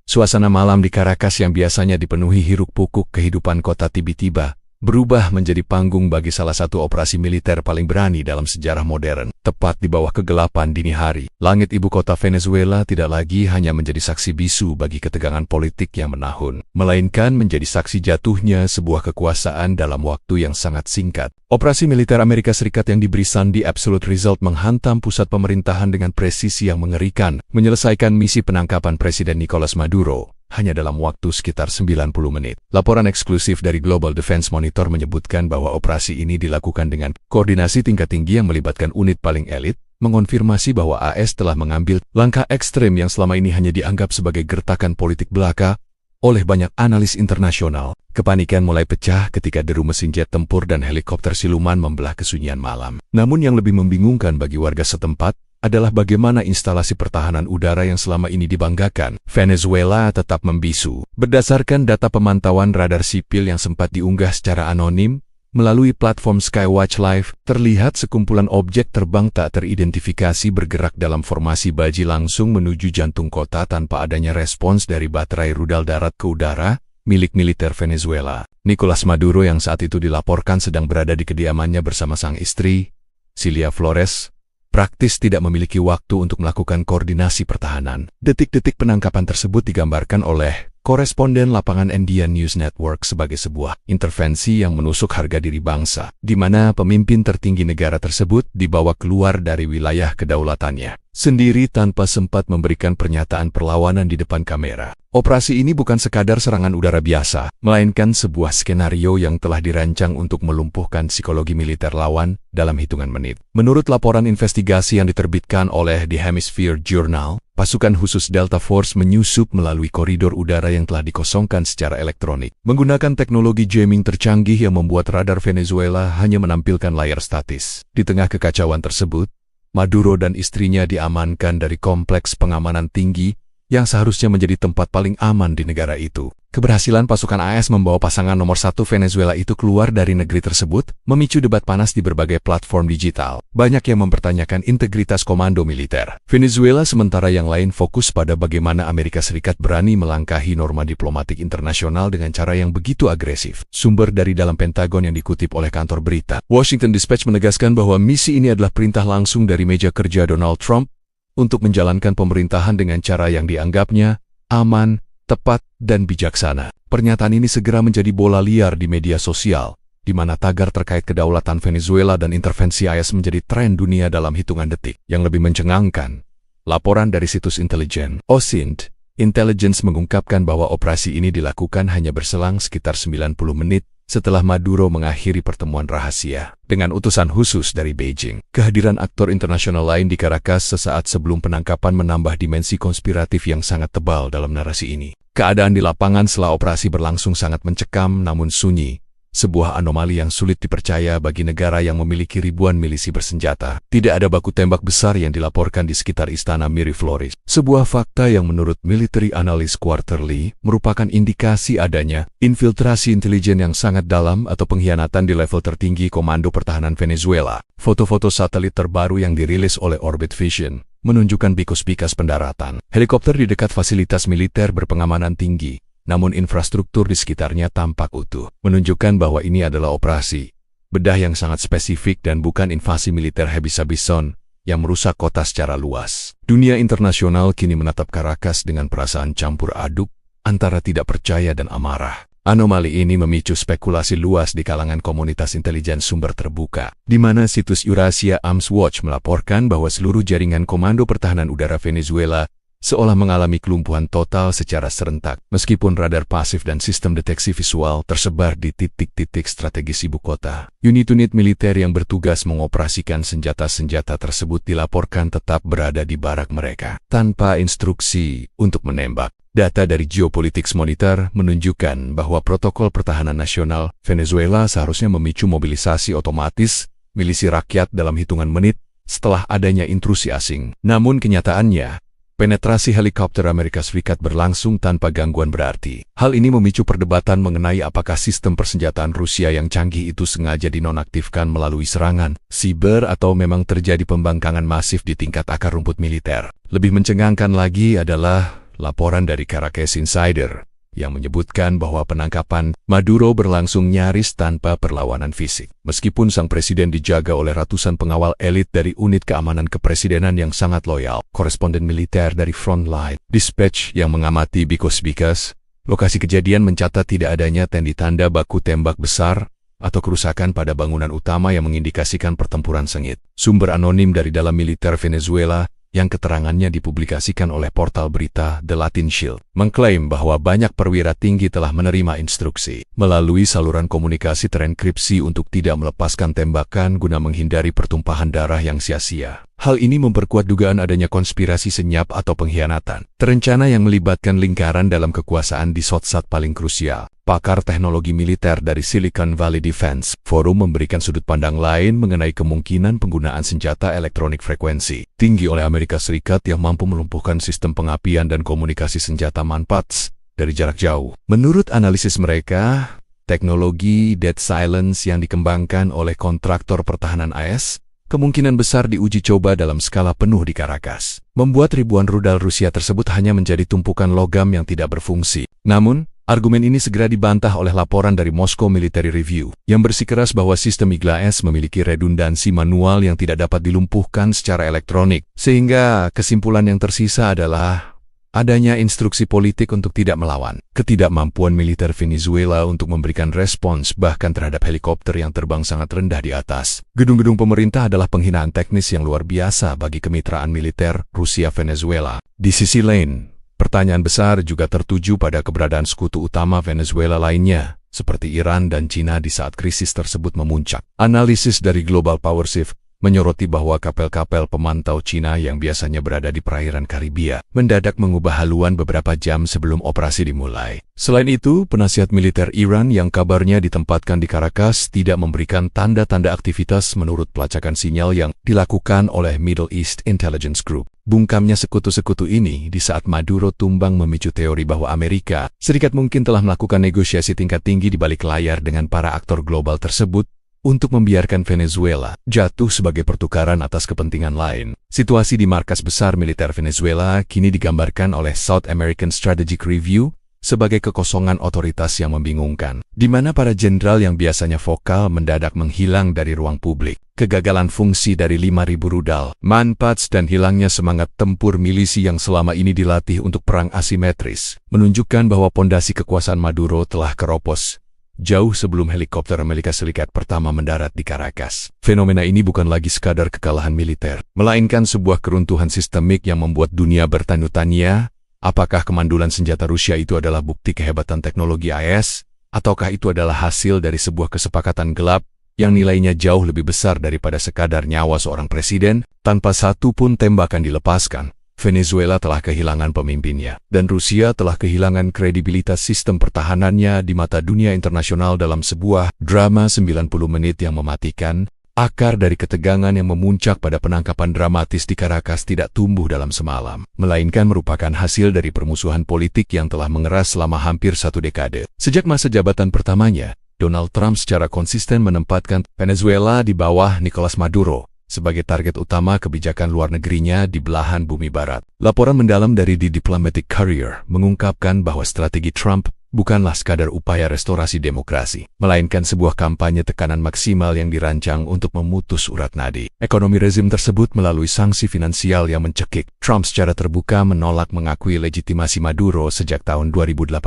Suasana malam di Caracas yang biasanya dipenuhi hiruk-pikuk kehidupan kota tiba-tiba berubah menjadi panggung bagi salah satu operasi militer paling berani dalam sejarah modern. Tepat di bawah kegelapan dini hari, langit ibu kota Venezuela tidak lagi hanya menjadi saksi bisu bagi ketegangan politik yang menahun, melainkan menjadi saksi jatuhnya sebuah kekuasaan dalam waktu yang sangat singkat. Operasi militer Amerika Serikat yang diberi sandi Absolute Result menghantam pusat pemerintahan dengan presisi yang mengerikan, menyelesaikan misi penangkapan Presiden Nicolas Maduro hanya dalam waktu sekitar 90 menit. Laporan eksklusif dari Global Defense Monitor menyebutkan bahwa operasi ini dilakukan dengan koordinasi tingkat tinggi yang melibatkan unit paling elit, mengonfirmasi bahwa AS telah mengambil langkah ekstrem yang selama ini hanya dianggap sebagai gertakan politik belaka oleh banyak analis internasional. Kepanikan mulai pecah ketika deru mesin jet tempur dan helikopter siluman membelah kesunyian malam. Namun yang lebih membingungkan bagi warga setempat adalah bagaimana instalasi pertahanan udara yang selama ini dibanggakan Venezuela tetap membisu. Berdasarkan data pemantauan radar sipil yang sempat diunggah secara anonim melalui platform Skywatch Live, terlihat sekumpulan objek terbang tak teridentifikasi bergerak dalam formasi baji langsung menuju jantung kota tanpa adanya respons dari baterai rudal darat ke udara milik militer Venezuela. Nicolas Maduro yang saat itu dilaporkan sedang berada di kediamannya bersama sang istri, Cilia Flores, praktis tidak memiliki waktu untuk melakukan koordinasi pertahanan. Detik-detik penangkapan tersebut digambarkan oleh koresponden lapangan Indian News Network sebagai sebuah intervensi yang menusuk harga diri bangsa, di mana pemimpin tertinggi negara tersebut dibawa keluar dari wilayah kedaulatannya sendiri tanpa sempat memberikan pernyataan perlawanan di depan kamera. Operasi ini bukan sekadar serangan udara biasa, melainkan sebuah skenario yang telah dirancang untuk melumpuhkan psikologi militer lawan dalam hitungan menit. Menurut laporan investigasi yang diterbitkan oleh The Hemisphere Journal, pasukan khusus Delta Force menyusup melalui koridor udara yang telah dikosongkan secara elektronik. Menggunakan teknologi jamming tercanggih yang membuat radar Venezuela hanya menampilkan layar statis. Di tengah kekacauan tersebut, Maduro dan istrinya diamankan dari kompleks pengamanan tinggi yang seharusnya menjadi tempat paling aman di negara itu. Keberhasilan pasukan AS membawa pasangan nomor satu Venezuela itu keluar dari negeri tersebut memicu debat panas di berbagai platform digital. Banyak yang mempertanyakan integritas komando militer Venezuela, sementara yang lain fokus pada bagaimana Amerika Serikat berani melangkahi norma diplomatik internasional dengan cara yang begitu agresif. Sumber dari dalam Pentagon yang dikutip oleh kantor berita Washington Dispatch menegaskan bahwa misi ini adalah perintah langsung dari meja kerja Donald Trump untuk menjalankan pemerintahan dengan cara yang dianggapnya aman, tepat, dan bijaksana. Pernyataan ini segera menjadi bola liar di media sosial, di mana tagar terkait kedaulatan Venezuela dan intervensi AS menjadi tren dunia dalam hitungan detik. Yang lebih mencengangkan, laporan dari situs intelijen OSINT Intelligence mengungkapkan bahwa operasi ini dilakukan hanya berselang sekitar 90 menit setelah Maduro mengakhiri pertemuan rahasia dengan utusan khusus dari Beijing. Kehadiran aktor internasional lain di Caracas sesaat sebelum penangkapan menambah dimensi konspiratif yang sangat tebal dalam narasi ini. Keadaan di lapangan setelah operasi berlangsung sangat mencekam namun sunyi, sebuah anomali yang sulit dipercaya bagi negara yang memiliki ribuan milisi bersenjata. Tidak ada baku tembak besar yang dilaporkan di sekitar istana Miraflores. Sebuah fakta yang menurut Military Analyst Quarterly merupakan indikasi adanya infiltrasi intelijen yang sangat dalam atau pengkhianatan di level tertinggi Komando Pertahanan Venezuela. Foto-foto satelit terbaru yang dirilis oleh Orbit Vision menunjukkan bikas-bikas pendaratan helikopter di dekat fasilitas militer berpengamanan tinggi. Namun infrastruktur di sekitarnya tampak utuh, menunjukkan bahwa ini adalah operasi bedah yang sangat spesifik dan bukan invasi militer habis-habisan yang merusak kota secara luas. Dunia internasional kini menatap Caracas dengan perasaan campur aduk antara tidak percaya dan amarah. Anomali ini memicu spekulasi luas di kalangan komunitas intelijen sumber terbuka, di mana situs Eurasia Arms Watch melaporkan bahwa seluruh jaringan Komando Pertahanan Udara Venezuela seolah mengalami kelumpuhan total secara serentak, meskipun radar pasif dan sistem deteksi visual tersebar di titik-titik strategis ibu kota. Unit-unit militer yang bertugas mengoperasikan senjata-senjata tersebut dilaporkan tetap berada di barak mereka, tanpa instruksi untuk menembak. Data dari Geopolitics Monitor menunjukkan bahwa protokol pertahanan nasional Venezuela seharusnya memicu mobilisasi otomatis milisi rakyat dalam hitungan menit setelah adanya intrusi asing. Namun kenyataannya, penetrasi helikopter Amerika Serikat berlangsung tanpa gangguan berarti. Hal ini memicu perdebatan mengenai apakah sistem persenjataan Rusia yang canggih itu sengaja dinonaktifkan melalui serangan siber atau memang terjadi pembangkangan masif di tingkat akar rumput militer. Lebih mencengangkan lagi adalah laporan dari Caracas Insider yang menyebutkan bahwa penangkapan Maduro berlangsung nyaris tanpa perlawanan fisik. Meskipun sang presiden dijaga oleh ratusan pengawal elit dari unit keamanan kepresidenan yang sangat loyal, koresponden militer dari Frontline Dispatch yang mengamati Bikos-Bikas, lokasi kejadian mencatat tidak adanya tanda baku tembak besar atau kerusakan pada bangunan utama yang mengindikasikan pertempuran sengit. Sumber anonim dari dalam militer Venezuela yang keterangannya dipublikasikan oleh portal berita The Latin Shield, mengklaim bahwa banyak perwira tinggi telah menerima instruksi melalui saluran komunikasi terenkripsi untuk tidak melepaskan tembakan guna menghindari pertumpahan darah yang sia-sia. Hal ini memperkuat dugaan adanya konspirasi senyap atau pengkhianatan terencana yang melibatkan lingkaran dalam kekuasaan di saat paling krusial. Pakar teknologi militer dari Silicon Valley Defense Forum memberikan sudut pandang lain mengenai kemungkinan penggunaan senjata elektronik frekuensi tinggi oleh Amerika Serikat yang mampu melumpuhkan sistem pengapian dan komunikasi senjata MANPADS dari jarak jauh. Menurut analisis mereka, teknologi Dead Silence yang dikembangkan oleh kontraktor pertahanan AS kemungkinan besar diuji coba dalam skala penuh di Caracas, membuat ribuan rudal Rusia tersebut hanya menjadi tumpukan logam yang tidak berfungsi. Namun, argumen ini segera dibantah oleh laporan dari Moscow Military Review, yang bersikeras bahwa sistem IGLA-S memiliki redundansi manual yang tidak dapat dilumpuhkan secara elektronik, sehingga kesimpulan yang tersisa adalah adanya instruksi politik untuk tidak melawan. Ketidakmampuan militer Venezuela untuk memberikan respons bahkan terhadap helikopter yang terbang sangat rendah di atas gedung-gedung pemerintah adalah penghinaan teknis yang luar biasa bagi kemitraan militer Rusia-Venezuela. Di sisi lain, pertanyaan besar juga tertuju pada keberadaan sekutu utama Venezuela lainnya, seperti Iran dan China di saat krisis tersebut memuncak. Analisis dari Global Power Shift menyoroti bahwa kapal-kapal pemantau China yang biasanya berada di perairan Karibia mendadak mengubah haluan beberapa jam sebelum operasi dimulai. Selain itu, penasihat militer Iran yang kabarnya ditempatkan di Caracas tidak memberikan tanda-tanda aktivitas menurut pelacakan sinyal yang dilakukan oleh Middle East Intelligence Group. Bungkamnya sekutu-sekutu ini di saat Maduro tumbang memicu teori bahwa Amerika Serikat mungkin telah melakukan negosiasi tingkat tinggi di balik layar dengan para aktor global tersebut untuk membiarkan Venezuela jatuh sebagai pertukaran atas kepentingan lain. Situasi di markas besar militer Venezuela kini digambarkan oleh South American Strategic Review sebagai kekosongan otoritas yang membingungkan, di mana para jenderal yang biasanya vokal mendadak menghilang dari ruang publik. Kegagalan fungsi dari 5.000 rudal MANPADS dan hilangnya semangat tempur milisi yang selama ini dilatih untuk perang asimetris menunjukkan bahwa pondasi kekuasaan Maduro telah keropos jauh sebelum helikopter Amerika Serikat pertama mendarat di Caracas. Fenomena ini bukan lagi sekadar kekalahan militer, melainkan sebuah keruntuhan sistemik yang membuat dunia bertanya-tanya, apakah kemandulan senjata Rusia itu adalah bukti kehebatan teknologi AS, ataukah itu adalah hasil dari sebuah kesepakatan gelap yang nilainya jauh lebih besar daripada sekadar nyawa seorang presiden. Tanpa satu pun tembakan dilepaskan, Venezuela telah kehilangan pemimpinnya, dan Rusia telah kehilangan kredibilitas sistem pertahanannya di mata dunia internasional dalam sebuah drama 90 menit yang mematikan. Akar dari ketegangan yang memuncak pada penangkapan dramatis di Caracas tidak tumbuh dalam semalam, melainkan merupakan hasil dari permusuhan politik yang telah mengeras selama hampir 1 dekade. Sejak masa jabatan pertamanya, Donald Trump secara konsisten menempatkan Venezuela di bawah Nicolas Maduro sebagai target utama kebijakan luar negerinya di belahan bumi barat. Laporan mendalam dari The Diplomatic Courier mengungkapkan bahwa strategi Trump bukanlah sekadar upaya restorasi demokrasi, melainkan sebuah kampanye tekanan maksimal yang dirancang untuk memutus urat nadi ekonomi rezim tersebut melalui sanksi finansial yang mencekik. Trump secara terbuka menolak mengakui legitimasi Maduro sejak tahun 2018.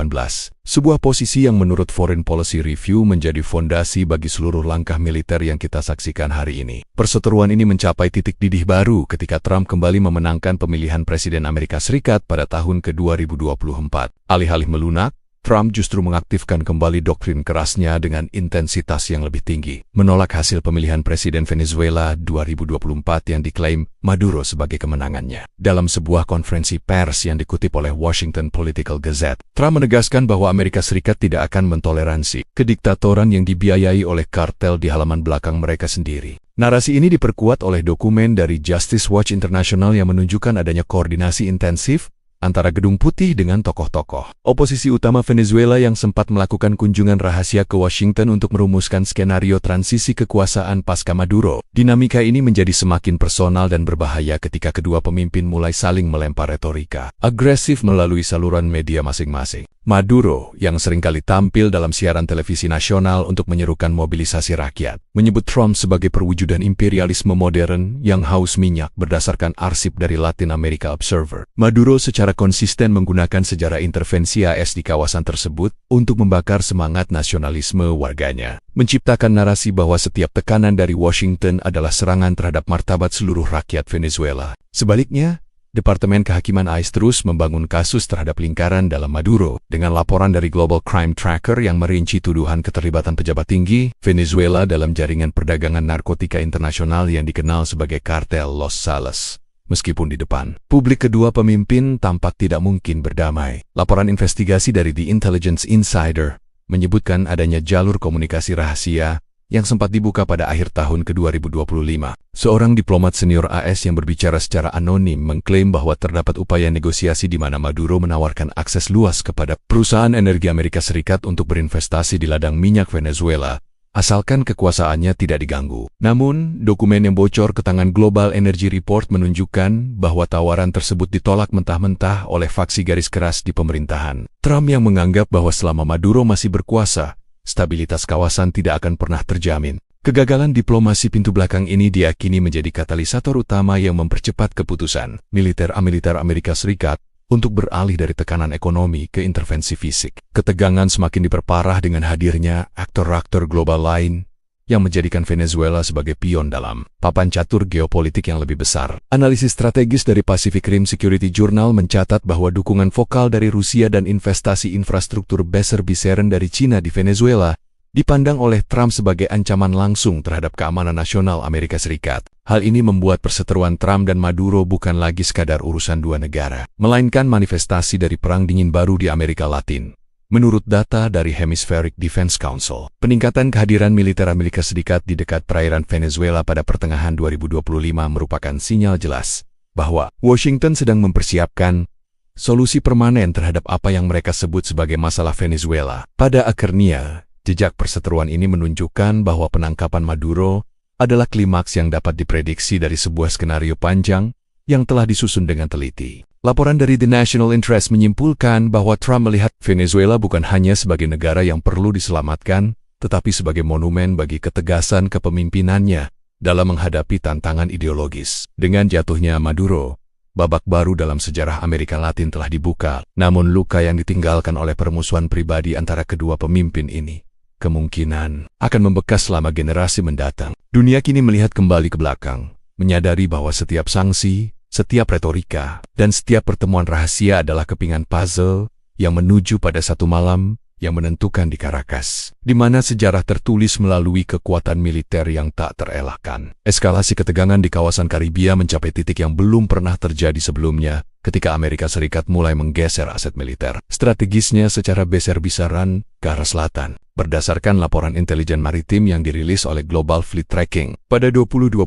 Sebuah posisi yang menurut Foreign Policy Review menjadi fondasi bagi seluruh langkah militer yang kita saksikan hari ini. Perseteruan ini mencapai titik didih baru ketika Trump kembali memenangkan pemilihan Presiden Amerika Serikat pada tahun ke-2024. Alih-alih melunak, Trump justru mengaktifkan kembali doktrin kerasnya dengan intensitas yang lebih tinggi, menolak hasil pemilihan Presiden Venezuela 2024 yang diklaim Maduro sebagai kemenangannya. Dalam sebuah konferensi pers yang dikutip oleh Washington Political Gazette, Trump menegaskan bahwa Amerika Serikat tidak akan mentoleransi kediktatoran yang dibiayai oleh kartel di halaman belakang mereka sendiri. Narasi ini diperkuat oleh dokumen dari Justice Watch International yang menunjukkan adanya koordinasi intensif antara Gedung Putih dengan tokoh-tokoh oposisi utama Venezuela yang sempat melakukan kunjungan rahasia ke Washington untuk merumuskan skenario transisi kekuasaan pasca Maduro. Dinamika ini menjadi semakin personal dan berbahaya ketika kedua pemimpin mulai saling melempar retorika agresif melalui saluran media masing-masing. Maduro, yang seringkali tampil dalam siaran televisi nasional untuk menyerukan mobilisasi rakyat, menyebut Trump sebagai perwujudan imperialisme modern yang haus minyak berdasarkan arsip dari Latin America Observer. Maduro secara konsisten menggunakan sejarah intervensi AS di kawasan tersebut untuk membakar semangat nasionalisme warganya, menciptakan narasi bahwa setiap tekanan dari Washington adalah serangan terhadap martabat seluruh rakyat Venezuela. Sebaliknya, Departemen Kehakiman AS terus membangun kasus terhadap lingkaran dalam Maduro, dengan laporan dari Global Crime Tracker yang merinci tuduhan keterlibatan pejabat tinggi Venezuela dalam jaringan perdagangan narkotika internasional yang dikenal sebagai Kartel Los Sales. Meskipun di depan publik kedua pemimpin tampak tidak mungkin berdamai. Laporan investigasi dari The Intelligence Insider menyebutkan adanya jalur komunikasi rahasia yang sempat dibuka pada akhir tahun ke-2025. Seorang diplomat senior AS yang berbicara secara anonim mengklaim bahwa terdapat upaya negosiasi di mana Maduro menawarkan akses luas kepada perusahaan energi Amerika Serikat untuk berinvestasi di ladang minyak Venezuela, asalkan kekuasaannya tidak diganggu. Namun, dokumen yang bocor ke tangan Global Energy Report menunjukkan bahwa tawaran tersebut ditolak mentah-mentah oleh faksi garis keras di pemerintahan Trump yang menganggap bahwa selama Maduro masih berkuasa, stabilitas kawasan tidak akan pernah terjamin. Kegagalan diplomasi pintu belakang ini diakini menjadi katalisator utama yang mempercepat keputusan militer Amerika Serikat untuk beralih dari tekanan ekonomi ke intervensi fisik. Ketegangan semakin diperparah dengan hadirnya aktor-aktor global lain yang menjadikan Venezuela sebagai pion dalam papan catur geopolitik yang lebih besar. Analisis strategis dari Pacific Rim Security Journal mencatat bahwa dukungan vokal dari Rusia dan investasi infrastruktur besar-besaran dari China di Venezuela dipandang oleh Trump sebagai ancaman langsung terhadap keamanan nasional Amerika Serikat. Hal ini membuat perseteruan Trump dan Maduro bukan lagi sekadar urusan dua negara, melainkan manifestasi dari perang dingin baru di Amerika Latin. Menurut data dari Hemispheric Defense Council, peningkatan kehadiran militer Amerika Serikat di dekat perairan Venezuela pada pertengahan 2025 merupakan sinyal jelas bahwa Washington sedang mempersiapkan solusi permanen terhadap apa yang mereka sebut sebagai masalah Venezuela. Pada akhirnya, jejak perseteruan ini menunjukkan bahwa penangkapan Maduro adalah klimaks yang dapat diprediksi dari sebuah skenario panjang yang telah disusun dengan teliti. Laporan dari The National Interest menyimpulkan bahwa Trump melihat Venezuela bukan hanya sebagai negara yang perlu diselamatkan, tetapi sebagai monumen bagi ketegasan kepemimpinannya dalam menghadapi tantangan ideologis. Dengan jatuhnya Maduro, babak baru dalam sejarah Amerika Latin telah dibuka, namun luka yang ditinggalkan oleh permusuhan pribadi antara kedua pemimpin ini kemungkinan akan membekas selama generasi mendatang. Dunia kini melihat kembali ke belakang, menyadari bahwa setiap sanksi, setiap retorika, dan setiap pertemuan rahasia adalah kepingan puzzle yang menuju pada satu malam yang menentukan di Caracas, di mana sejarah tertulis melalui kekuatan militer yang tak terelakkan. Eskalasi ketegangan di kawasan Karibia mencapai titik yang belum pernah terjadi sebelumnya ketika Amerika Serikat mulai menggeser aset militer strategisnya secara besar-besaran ke arah selatan. Berdasarkan laporan intelijen maritim yang dirilis oleh Global Fleet Tracking, pada 2025,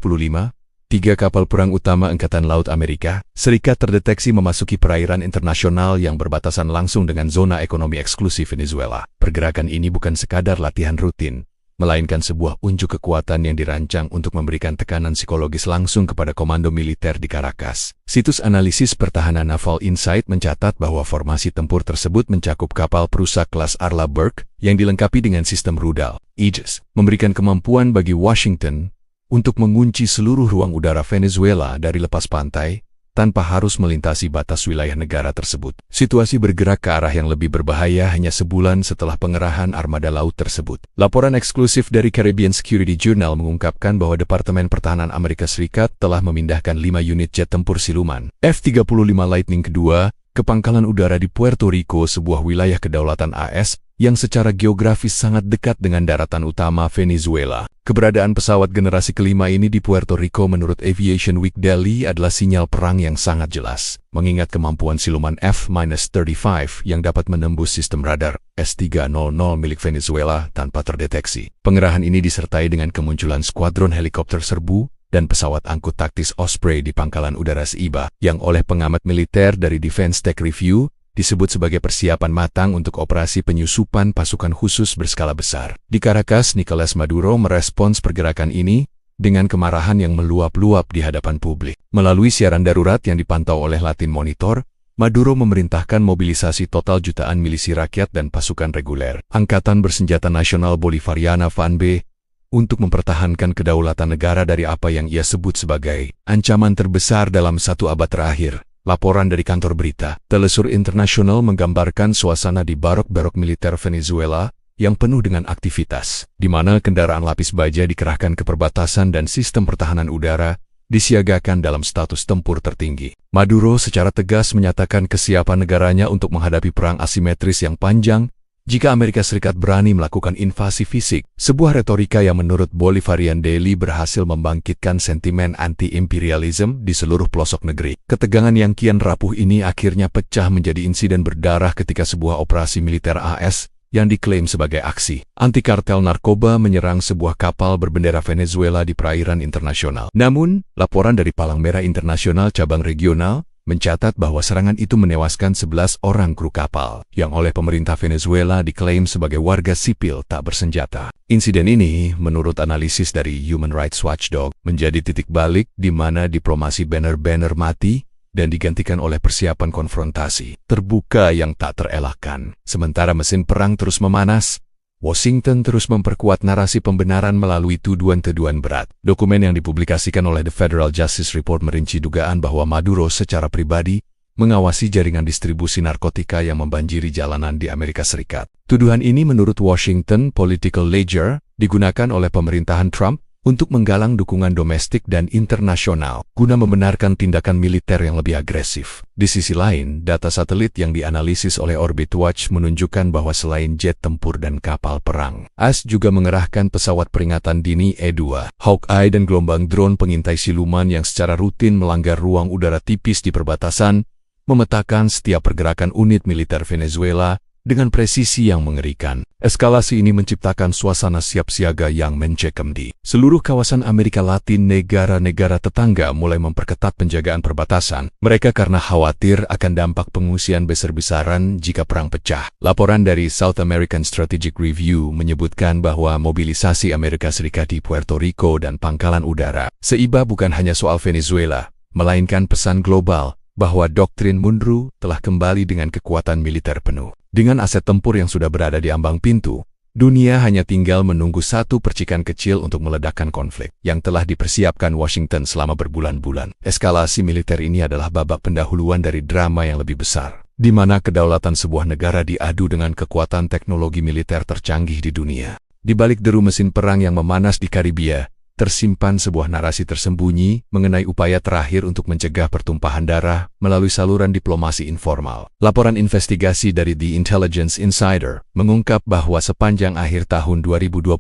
3 kapal perang utama Angkatan Laut Amerika Serikat terdeteksi memasuki perairan internasional yang berbatasan langsung dengan zona ekonomi eksklusif Venezuela. Pergerakan ini bukan sekadar latihan rutin, melainkan sebuah unjuk kekuatan yang dirancang untuk memberikan tekanan psikologis langsung kepada komando militer di Caracas. Situs analisis pertahanan Naval Insight mencatat bahwa formasi tempur tersebut mencakup kapal perusak kelas Arleigh Burke yang dilengkapi dengan sistem rudal Aegis, memberikan kemampuan bagi Washington untuk mengunci seluruh ruang udara Venezuela dari lepas pantai, tanpa harus melintasi batas wilayah negara tersebut. Situasi bergerak ke arah yang lebih berbahaya hanya sebulan setelah pengerahan armada laut tersebut. Laporan eksklusif dari Caribbean Security Journal mengungkapkan bahwa Departemen Pertahanan Amerika Serikat telah memindahkan 5 unit jet tempur siluman F-35 Lightning II ke pangkalan udara di Puerto Rico, sebuah wilayah kedaulatan AS yang secara geografis sangat dekat dengan daratan utama Venezuela. Keberadaan pesawat generasi kelima ini di Puerto Rico menurut Aviation Week Daily adalah sinyal perang yang sangat jelas, mengingat kemampuan siluman F-35 yang dapat menembus sistem radar S-300 milik Venezuela tanpa terdeteksi. Pengerahan ini disertai dengan kemunculan skuadron helikopter serbu dan pesawat angkut taktis Osprey di pangkalan udara Ceiba, yang oleh pengamat militer dari Defense Tech Review disebut sebagai persiapan matang untuk operasi penyusupan pasukan khusus berskala besar. Di Caracas, Nicolas Maduro merespons pergerakan ini dengan kemarahan yang meluap-luap di hadapan publik. Melalui siaran darurat yang dipantau oleh Latin Monitor, Maduro memerintahkan mobilisasi total jutaan milisi rakyat dan pasukan reguler, Angkatan Bersenjata Nasional Bolivariana FANB, untuk mempertahankan kedaulatan negara dari apa yang ia sebut sebagai ancaman terbesar dalam satu abad terakhir. Laporan dari kantor berita Telesur Internasional menggambarkan suasana di barok-barok militer Venezuela yang penuh dengan aktivitas, di mana kendaraan lapis baja dikerahkan ke perbatasan dan sistem pertahanan udara disiagakan dalam status tempur tertinggi. Maduro secara tegas menyatakan kesiapan negaranya untuk menghadapi perang asimetris yang panjang jika Amerika Serikat berani melakukan invasi fisik, sebuah retorika yang menurut Bolivarian Daily berhasil membangkitkan sentimen anti-imperialisme di seluruh pelosok negeri. Ketegangan yang kian rapuh ini akhirnya pecah menjadi insiden berdarah ketika sebuah operasi militer AS yang diklaim sebagai aksi anti-kartel narkoba menyerang sebuah kapal berbendera Venezuela di perairan internasional. Namun, laporan dari Palang Merah Internasional cabang regional mencatat bahwa serangan itu menewaskan 11 orang kru kapal, yang oleh pemerintah Venezuela diklaim sebagai warga sipil tak bersenjata. Insiden ini, menurut analisis dari Human Rights Watchdog, menjadi titik balik di mana diplomasi banner-banner mati dan digantikan oleh persiapan konfrontasi terbuka yang tak terelakkan. Sementara mesin perang terus memanas, Washington terus memperkuat narasi pembenaran melalui tuduhan-tuduhan berat. Dokumen yang dipublikasikan oleh The Federal Justice Report merinci dugaan bahwa Maduro secara pribadi mengawasi jaringan distribusi narkotika yang membanjiri jalanan di Amerika Serikat. Tuduhan ini menurut Washington Political Ledger digunakan oleh pemerintahan Trump untuk menggalang dukungan domestik dan internasional guna membenarkan tindakan militer yang lebih agresif. Di sisi lain, data satelit yang dianalisis oleh Orbit Watch menunjukkan bahwa selain jet tempur dan kapal perang, AS juga mengerahkan pesawat peringatan dini E-2, Hawkeye dan gelombang drone pengintai siluman yang secara rutin melanggar ruang udara tipis di perbatasan, memetakan setiap pergerakan unit militer Venezuela dengan presisi yang mengerikan. Eskalasi ini menciptakan suasana siap siaga yang mencekam di seluruh kawasan Amerika Latin. Negara-negara tetangga mulai memperketat penjagaan perbatasan mereka karena khawatir akan dampak pengungsian besar-besaran jika perang pecah. Laporan dari South American Strategic Review menyebutkan bahwa mobilisasi Amerika Serikat di Puerto Rico dan pangkalan udara Ceiba bukan hanya soal Venezuela, melainkan pesan global bahwa doktrin Monroe telah kembali dengan kekuatan militer penuh. Dengan aset tempur yang sudah berada di ambang pintu, dunia hanya tinggal menunggu satu percikan kecil untuk meledakkan konflik yang telah dipersiapkan Washington selama berbulan-bulan. Eskalasi militer ini adalah babak pendahuluan dari drama yang lebih besar, di mana kedaulatan sebuah negara diadu dengan kekuatan teknologi militer tercanggih di dunia. Di balik deru mesin perang yang memanas di Karibia, tersimpan sebuah narasi tersembunyi mengenai upaya terakhir untuk mencegah pertumpahan darah melalui saluran diplomasi informal. Laporan investigasi dari The Intelligence Insider mengungkap bahwa sepanjang akhir tahun 2025,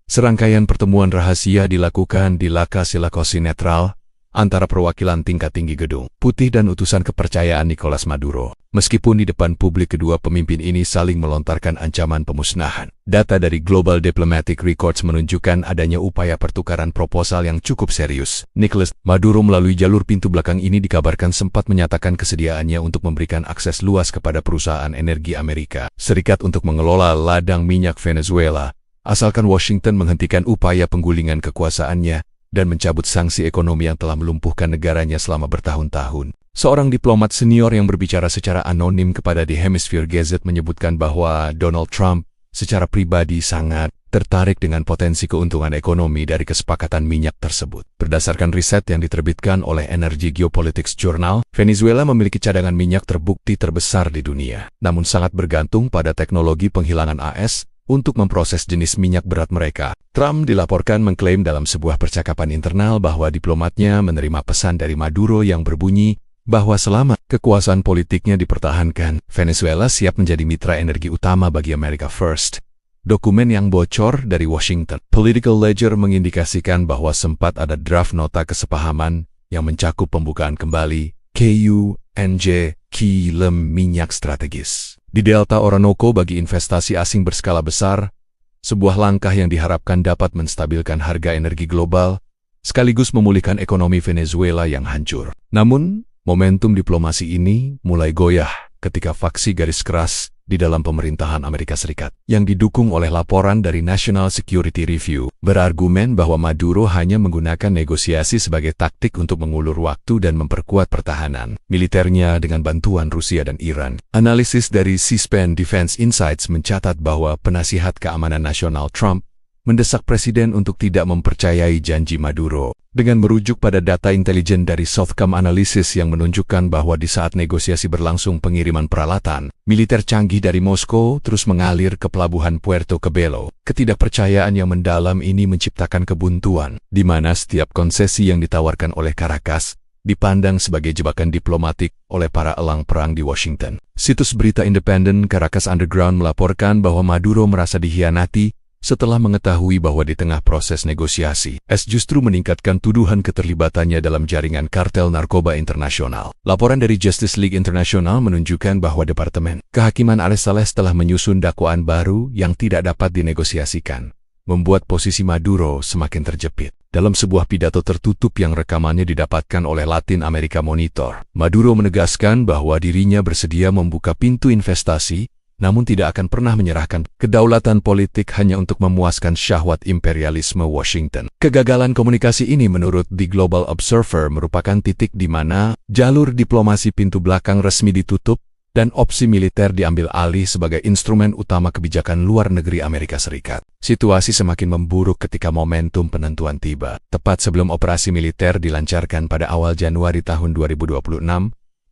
serangkaian pertemuan rahasia dilakukan di La Casa Netral antara perwakilan tingkat tinggi Gedung Putih dan utusan kepercayaan Nicolas Maduro. Meskipun di depan publik kedua pemimpin ini saling melontarkan ancaman pemusnahan, data dari Global Diplomatic Records menunjukkan adanya upaya pertukaran proposal yang cukup serius. Nicolas Maduro melalui jalur pintu belakang ini dikabarkan sempat menyatakan kesediaannya untuk memberikan akses luas kepada perusahaan energi Amerika Serikat untuk mengelola ladang minyak Venezuela, asalkan Washington menghentikan upaya penggulingan kekuasaannya dan mencabut sanksi ekonomi yang telah melumpuhkan negaranya selama bertahun-tahun. Seorang diplomat senior yang berbicara secara anonim kepada The Hemisphere Gazette menyebutkan bahwa Donald Trump secara pribadi sangat tertarik dengan potensi keuntungan ekonomi dari kesepakatan minyak tersebut. Berdasarkan riset yang diterbitkan oleh Energy Geopolitics Journal, Venezuela memiliki cadangan minyak terbukti terbesar di dunia, namun sangat bergantung pada teknologi penghilangan AS untuk memproses jenis minyak berat mereka. Trump dilaporkan mengklaim dalam sebuah percakapan internal bahwa diplomatnya menerima pesan dari Maduro yang berbunyi bahwa selama kekuasaan politiknya dipertahankan, Venezuela siap menjadi mitra energi utama bagi America First. Dokumen yang bocor dari Washington Political Ledger mengindikasikan bahwa sempat ada draft nota kesepahaman yang mencakup pembukaan kembali KUNJ kilang minyak strategis di Delta Orinoco bagi investasi asing berskala besar, sebuah langkah yang diharapkan dapat menstabilkan harga energi global sekaligus memulihkan ekonomi Venezuela yang hancur. Namun, momentum diplomasi ini mulai goyah ketika faksi garis keras di dalam pemerintahan Amerika Serikat yang didukung oleh laporan dari National Security Review berargumen bahwa Maduro hanya menggunakan negosiasi sebagai taktik untuk mengulur waktu dan memperkuat pertahanan militernya dengan bantuan Rusia dan Iran. Analisis dari C-SPAN Defense Insights mencatat bahwa penasihat keamanan nasional Trump mendesak presiden untuk tidak mempercayai janji Maduro dengan merujuk pada data intelijen dari Southcom Analysis yang menunjukkan bahwa di saat negosiasi berlangsung pengiriman peralatan militer canggih dari Moskow terus mengalir ke pelabuhan Puerto Cabello. Ketidakpercayaan yang mendalam ini menciptakan kebuntuan, di mana setiap konsesi yang ditawarkan oleh Caracas dipandang sebagai jebakan diplomatik oleh para elang perang di Washington. Situs berita independen Caracas Underground melaporkan bahwa Maduro merasa dikhianati setelah mengetahui bahwa di tengah proses negosiasi, justru meningkatkan tuduhan keterlibatannya dalam jaringan kartel narkoba internasional. Laporan dari Justice League International menunjukkan bahwa Departemen Kehakiman Ales telah menyusun dakwaan baru yang tidak dapat dinegosiasikan, membuat posisi Maduro semakin terjepit. Dalam sebuah pidato tertutup yang rekamannya didapatkan oleh Latin America Monitor, Maduro menegaskan bahwa dirinya bersedia membuka pintu investasi, namun tidak akan pernah menyerahkan kedaulatan politik hanya untuk memuaskan syahwat imperialisme Washington. Kegagalan komunikasi ini menurut The Global Observer merupakan titik di mana jalur diplomasi pintu belakang resmi ditutup dan opsi militer diambil alih sebagai instrumen utama kebijakan luar negeri Amerika Serikat. Situasi semakin memburuk ketika momentum penentuan tiba. Tepat sebelum operasi militer dilancarkan pada awal Januari tahun 2026,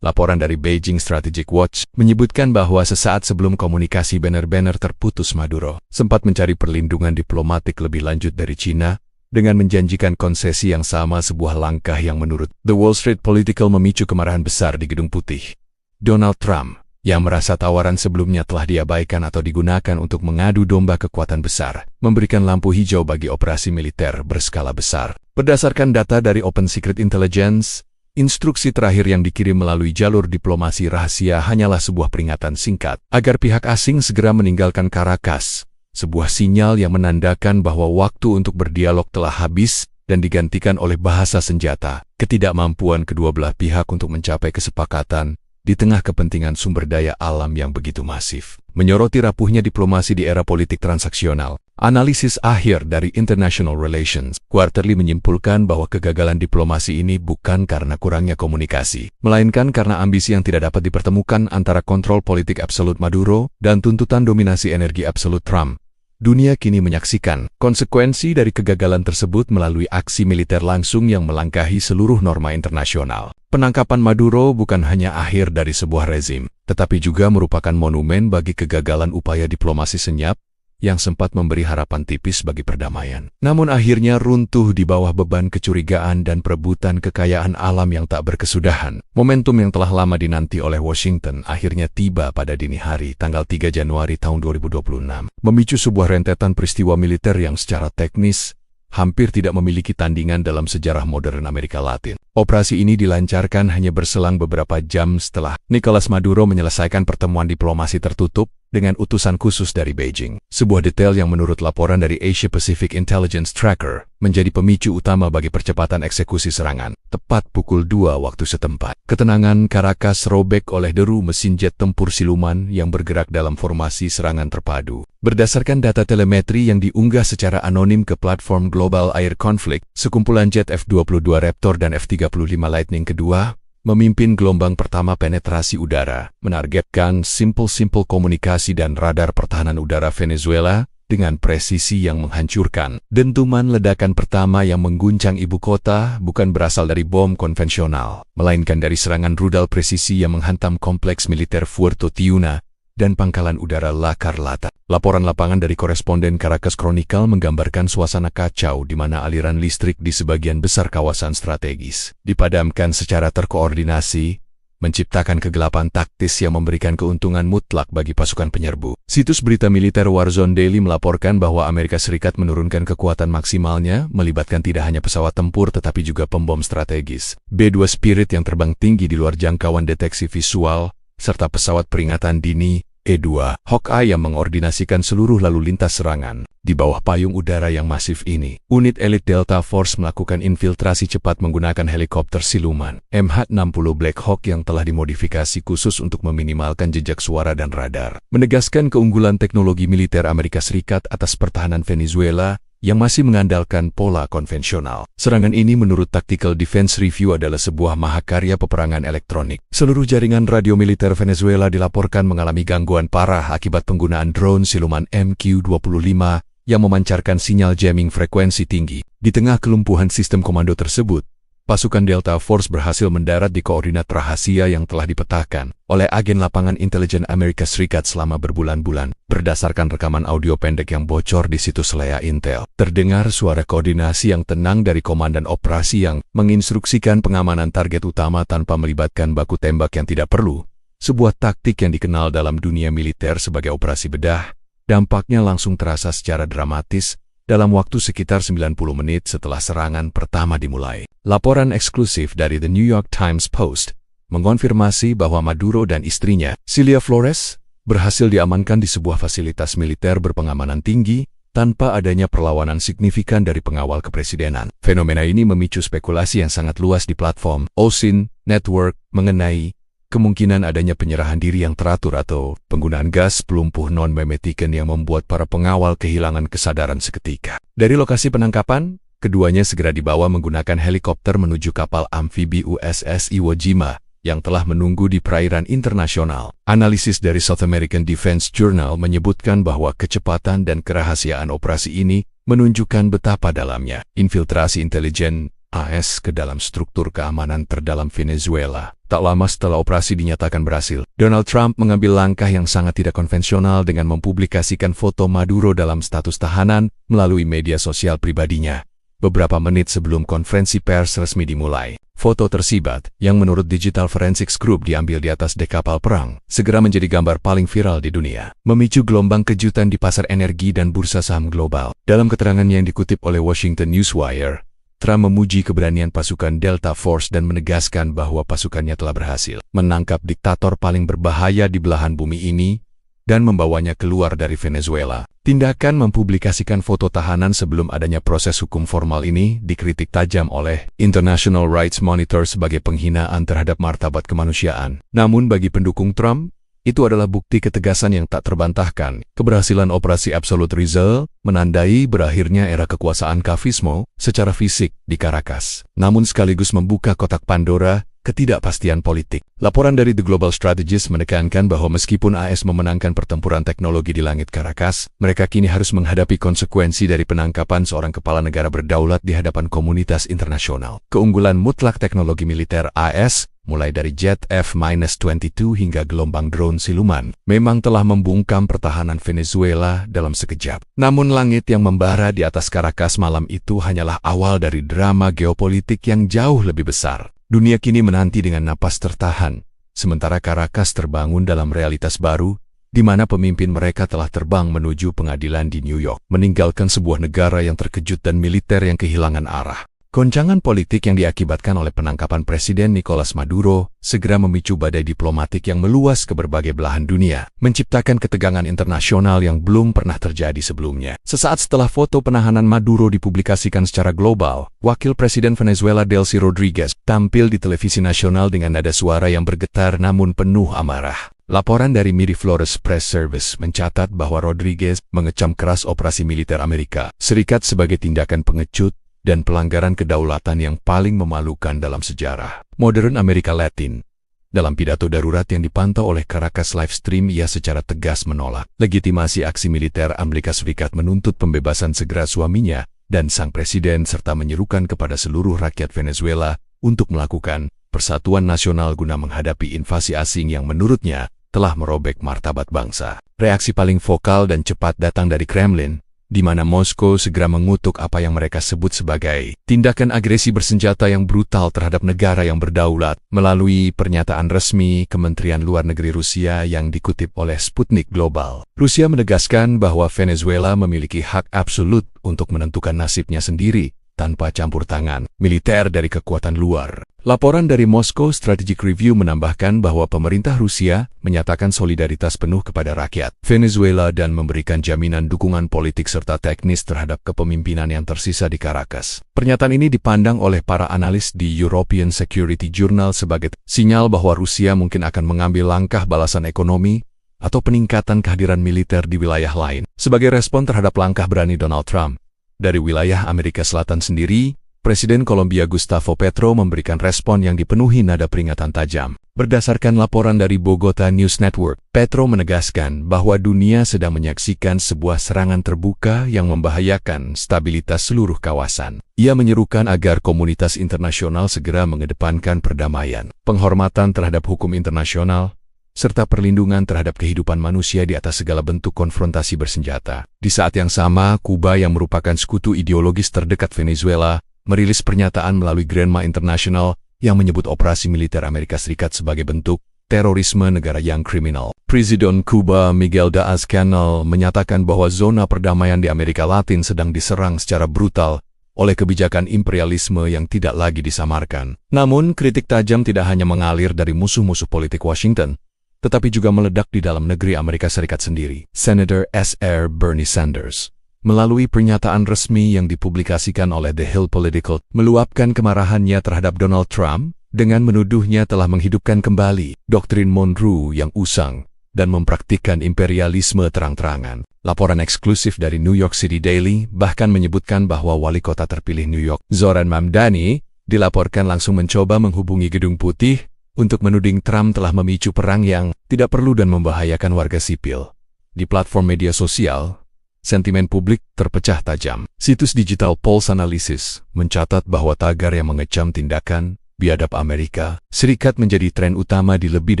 laporan dari Beijing Strategic Watch menyebutkan bahwa sesaat sebelum komunikasi benar-benar terputus, Maduro sempat mencari perlindungan diplomatik lebih lanjut dari China dengan menjanjikan konsesi yang sama, sebuah langkah yang menurut The Wall Street Political memicu kemarahan besar di Gedung Putih. Donald Trump, yang merasa tawaran sebelumnya telah diabaikan atau digunakan untuk mengadu domba kekuatan besar, memberikan lampu hijau bagi operasi militer berskala besar. Berdasarkan data dari Open Secret Intelligence, instruksi terakhir yang dikirim melalui jalur diplomasi rahasia hanyalah sebuah peringatan singkat agar pihak asing segera meninggalkan Caracas, sebuah sinyal yang menandakan bahwa waktu untuk berdialog telah habis dan digantikan oleh bahasa senjata. Ketidakmampuan kedua belah pihak untuk mencapai kesepakatan di tengah kepentingan sumber daya alam yang begitu masif, menyoroti rapuhnya diplomasi di era politik transaksional. Analisis akhir dari International Relations Quarterly menyimpulkan bahwa kegagalan diplomasi ini bukan karena kurangnya komunikasi, melainkan karena ambisi yang tidak dapat dipertemukan antara kontrol politik absolut Maduro dan tuntutan dominasi energi absolut Trump. Dunia kini menyaksikan konsekuensi dari kegagalan tersebut melalui aksi militer langsung yang melangkahi seluruh norma internasional. Penangkapan Maduro bukan hanya akhir dari sebuah rezim, tetapi juga merupakan monumen bagi kegagalan upaya diplomasi senyap yang sempat memberi harapan tipis bagi perdamaian. Namun akhirnya runtuh di bawah beban kecurigaan dan perebutan kekayaan alam yang tak berkesudahan. Momentum yang telah lama dinanti oleh Washington akhirnya tiba pada dini hari tanggal 3 Januari tahun 2026, memicu sebuah rentetan peristiwa militer yang secara teknis hampir tidak memiliki tandingan dalam sejarah modern Amerika Latin. Operasi ini dilancarkan hanya berselang beberapa jam setelah Nicolas Maduro menyelesaikan pertemuan diplomasi tertutup dengan utusan khusus dari Beijing. Sebuah detail yang menurut laporan dari Asia Pacific Intelligence Tracker menjadi pemicu utama bagi percepatan eksekusi serangan. Tepat pukul 2 waktu setempat, ketenangan Caracas robek oleh deru mesin jet tempur siluman yang bergerak dalam formasi serangan terpadu. Berdasarkan data telemetri yang diunggah secara anonim ke platform Global Air Conflict, sekumpulan jet F-22 Raptor dan F-35 Lightning kedua memimpin gelombang pertama penetrasi udara, menargetkan simpel-simpel komunikasi dan radar pertahanan udara Venezuela dengan presisi yang menghancurkan. Dentuman ledakan pertama yang mengguncang ibu kota bukan berasal dari bom konvensional, melainkan dari serangan rudal presisi yang menghantam kompleks militer Puerto Tiuna dan pangkalan udara La Carlata. Laporan lapangan dari koresponden Caracas Chronicle menggambarkan suasana kacau di mana aliran listrik di sebagian besar kawasan strategis dipadamkan secara terkoordinasi, menciptakan kegelapan taktis yang memberikan keuntungan mutlak bagi pasukan penyerbu. Situs berita militer Warzone Daily melaporkan bahwa Amerika Serikat menurunkan kekuatan maksimalnya, melibatkan tidak hanya pesawat tempur tetapi juga pembom strategis, B-2 Spirit yang terbang tinggi di luar jangkauan deteksi visual, serta pesawat peringatan dini E-2 Hawkeye yang mengordinasikan seluruh lalu lintas serangan. Di bawah payung udara yang masif ini, unit elit Delta Force melakukan infiltrasi cepat menggunakan helikopter siluman MH-60 Black Hawk yang telah dimodifikasi khusus untuk meminimalkan jejak suara dan radar, menegaskan keunggulan teknologi militer Amerika Serikat atas pertahanan Venezuela yang masih mengandalkan pola konvensional. Serangan ini menurut Tactical Defense Review adalah sebuah mahakarya peperangan elektronik. Seluruh jaringan radio militer Venezuela dilaporkan mengalami gangguan parah akibat penggunaan drone siluman MQ-25 yang memancarkan sinyal jamming frekuensi tinggi. Di tengah kelumpuhan sistem komando tersebut, pasukan Delta Force berhasil mendarat di koordinat rahasia yang telah dipetakan oleh agen lapangan intelijen Amerika Serikat selama berbulan-bulan. Berdasarkan rekaman audio pendek yang bocor di situs Lea Intel, terdengar suara koordinasi yang tenang dari komandan operasi yang menginstruksikan pengamanan target utama tanpa melibatkan baku tembak yang tidak perlu. Sebuah taktik yang dikenal dalam dunia militer sebagai operasi bedah, dampaknya langsung terasa secara dramatis dalam waktu sekitar 90 menit setelah serangan pertama dimulai. Laporan eksklusif dari The New York Times Post mengonfirmasi bahwa Maduro dan istrinya, Cilia Flores, berhasil diamankan di sebuah fasilitas militer berpengamanan tinggi tanpa adanya perlawanan signifikan dari pengawal kepresidenan. Fenomena ini memicu spekulasi yang sangat luas di platform OSIN Network mengenai kemungkinan adanya penyerahan diri yang teratur atau penggunaan gas pelumpuh non-memetiken yang membuat para pengawal kehilangan kesadaran seketika. Dari lokasi penangkapan, keduanya segera dibawa menggunakan helikopter menuju kapal amfibi USS Iwo Jima yang telah menunggu di perairan internasional. Analisis dari South American Defense Journal menyebutkan bahwa kecepatan dan kerahasiaan operasi ini menunjukkan betapa dalamnya infiltrasi intelijen AS ke dalam struktur keamanan terdalam Venezuela. Tak lama setelah operasi dinyatakan berhasil, Donald Trump mengambil langkah yang sangat tidak konvensional dengan mempublikasikan foto Maduro dalam status tahanan melalui media sosial pribadinya. Beberapa menit sebelum konferensi pers resmi dimulai, foto tersibat, yang menurut Digital Forensics Group diambil di atas dek kapal perang, segera menjadi gambar paling viral di dunia, memicu gelombang kejutan di pasar energi dan bursa saham global. Dalam keterangannya yang dikutip oleh Washington Newswire, Trump memuji keberanian pasukan Delta Force dan menegaskan bahwa pasukannya telah berhasil menangkap diktator paling berbahaya di belahan bumi ini dan membawanya keluar dari Venezuela. Tindakan mempublikasikan foto tahanan sebelum adanya proses hukum formal ini dikritik tajam oleh International Rights Monitor sebagai penghinaan terhadap martabat kemanusiaan. Namun bagi pendukung Trump, itu adalah bukti ketegasan yang tak terbantahkan. Keberhasilan operasi Absolute Result menandai berakhirnya era kekuasaan Chavismo secara fisik di Caracas, namun sekaligus membuka kotak Pandora ketidakpastian politik. Laporan dari The Global Strategist menekankan bahwa meskipun AS memenangkan pertempuran teknologi di langit Caracas, mereka kini harus menghadapi konsekuensi dari penangkapan seorang kepala negara berdaulat di hadapan komunitas internasional. Keunggulan mutlak teknologi militer AS, mulai dari jet F-22 hingga gelombang drone siluman, memang telah membungkam pertahanan Venezuela dalam sekejap. Namun langit yang membara di atas Caracas malam itu hanyalah awal dari drama geopolitik yang jauh lebih besar. Dunia kini menanti dengan napas tertahan, sementara Caracas terbangun dalam realitas baru, di mana pemimpin mereka telah terbang menuju pengadilan di New York, meninggalkan sebuah negara yang terkejut dan militer yang kehilangan arah. Goncangan politik yang diakibatkan oleh penangkapan Presiden Nicolas Maduro segera memicu badai diplomatik yang meluas ke berbagai belahan dunia, menciptakan ketegangan internasional yang belum pernah terjadi sebelumnya. Sesaat setelah foto penahanan Maduro dipublikasikan secara global, Wakil Presiden Venezuela Delcy Rodriguez tampil di televisi nasional dengan nada suara yang bergetar namun penuh amarah. Laporan dari Miraflores Press Service mencatat bahwa Rodriguez mengecam keras operasi militer Amerika Serikat sebagai tindakan pengecut dan pelanggaran kedaulatan yang paling memalukan dalam sejarah modern Amerika Latin. Dalam pidato darurat yang dipantau oleh Caracas Livestream, ia secara tegas menolak legitimasi aksi militer Amerika Serikat menuntut pembebasan segera suaminya dan sang presiden serta menyerukan kepada seluruh rakyat Venezuela untuk melakukan persatuan nasional guna menghadapi invasi asing yang menurutnya telah merobek martabat bangsa. Reaksi paling vokal dan cepat datang dari Kremlin, di mana Moskow segera mengutuk apa yang mereka sebut sebagai tindakan agresi bersenjata yang brutal terhadap negara yang berdaulat melalui pernyataan resmi Kementerian Luar Negeri Rusia yang dikutip oleh Sputnik Global. Rusia menegaskan bahwa Venezuela memiliki hak absolut untuk menentukan nasibnya sendiri tanpa campur tangan militer dari kekuatan luar. Laporan dari Moscow Strategic Review menambahkan bahwa pemerintah Rusia menyatakan solidaritas penuh kepada rakyat Venezuela dan memberikan jaminan dukungan politik serta teknis terhadap kepemimpinan yang tersisa di Caracas. Pernyataan ini dipandang oleh para analis di European Security Journal sebagai sinyal bahwa Rusia mungkin akan mengambil langkah balasan ekonomi atau peningkatan kehadiran militer di wilayah lain. Sebagai respon terhadap langkah berani Donald Trump, dari wilayah Amerika Selatan sendiri, Presiden Kolombia Gustavo Petro memberikan respon yang dipenuhi nada peringatan tajam. Berdasarkan laporan dari Bogota News Network, Petro menegaskan bahwa dunia sedang menyaksikan sebuah serangan terbuka yang membahayakan stabilitas seluruh kawasan. Ia menyerukan agar komunitas internasional segera mengedepankan perdamaian, penghormatan terhadap hukum internasional, serta perlindungan terhadap kehidupan manusia di atas segala bentuk konfrontasi bersenjata. Di saat yang sama, Kuba yang merupakan sekutu ideologis terdekat Venezuela, merilis pernyataan melalui Granma International yang menyebut operasi militer Amerika Serikat sebagai bentuk terorisme negara yang kriminal. Presiden Kuba Miguel Diaz-Canel menyatakan bahwa zona perdamaian di Amerika Latin sedang diserang secara brutal oleh kebijakan imperialisme yang tidak lagi disamarkan. Namun, kritik tajam tidak hanya mengalir dari musuh-musuh politik Washington, tetapi juga meledak di dalam negeri Amerika Serikat sendiri. Senator Sr. Bernie Sanders, melalui pernyataan resmi yang dipublikasikan oleh The Hill Political, meluapkan kemarahannya terhadap Donald Trump dengan menuduhnya telah menghidupkan kembali doktrin Monroe yang usang dan mempraktikkan imperialisme terang-terangan. Laporan eksklusif dari New York City Daily bahkan menyebutkan bahwa wali kota terpilih New York, Zoran Mamdani, dilaporkan langsung mencoba menghubungi Gedung Putih untuk menuding Trump telah memicu perang yang tidak perlu dan membahayakan warga sipil. Di platform media sosial, sentimen publik terpecah tajam. Situs digital Pulse Analysis mencatat bahwa tagar yang mengecam tindakan biadab Amerika Serikat menjadi tren utama di lebih